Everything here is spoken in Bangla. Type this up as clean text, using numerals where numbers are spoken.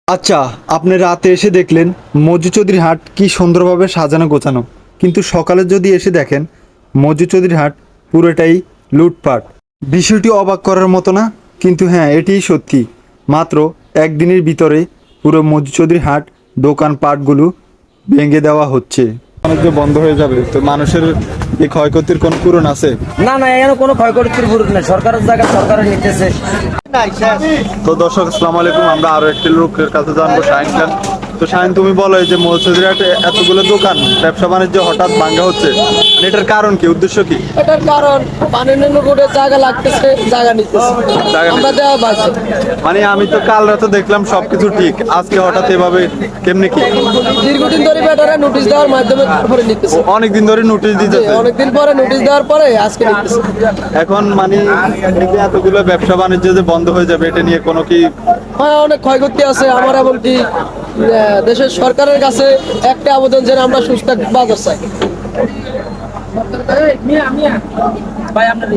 আচ্ছা, আপনি রাতে এসে দেখলেন মজু চৌধুরী হাট কি সুন্দরভাবে সাজানো গোছানো, কিন্তু সকালে যদি এসে দেখেন মজু চৌধুরী হাট পুরোটাই লুটপাট। বিষয়টি অবাক করার মতো না, কিন্তু হ্যাঁ, এটিই সত্যি। মাত্র একদিনের ভিতরে পুরো মজু চৌধুরী হাট দোকানপাটগুলো ভেঙে দেওয়া হচ্ছে। বাণিজ্য বন্ধ হয়ে যাবে, তো মানুষের এই ক্ষয়ক্ষতির কোনো পূরণ আছে? না না, এখানে কোনো ক্ষয়ক্ষতির পুরো নেই, সরকারের জায়গা সরকারের নিতেছে। তো দর্শক, আসসালামু আলাইকুম। আমরা আরো একটি লোকের কাছে জানবো, শাহিন খান। তো শাহিন, তুমি বলো, এই যে মৌলচৌধুরী হাটে এতগুলো দোকান ব্যবসা বাণিজ্য হঠাৎ ভাঙ্গা হচ্ছে, মানে এটার কারণ কি, উদ্দেশ্য কি? এটার কারণ পানি নিম্ন করে জায়গা লাগতেছে, জায়গা নিতেছে, জায়গা আমরা নিতে- দেওয়া বাকি। মানে আমি তো কাল রাতে দেখলাম সবকিছু ঠিক, আজকে হঠাৎ এভাবে কেমনে কি? দীর্ঘদিন ধরে ব্যাটারা নোটিশ দেওয়ার মাধ্যমে তারপরে নিতেছে। অনেকদিন ধরে নোটিশ দিতেছে, অনেকদিন পরে নোটিশ দেওয়ার পরে আজকে নিতেছে। এখন মানে এই যে এতগুলো ব্যবসা বাণিজ্য যে বন্ধ হয়ে যাবে, এটা নিয়ে কোনো কি? হ্যাঁ, অনেক ক্ষয়ক্ষতি আছে। আমার এমনকি দেশের সরকারের কাছে একটা আবেদন, যেন আমরা সুস্থ বাজার চাই। ভাই আপনার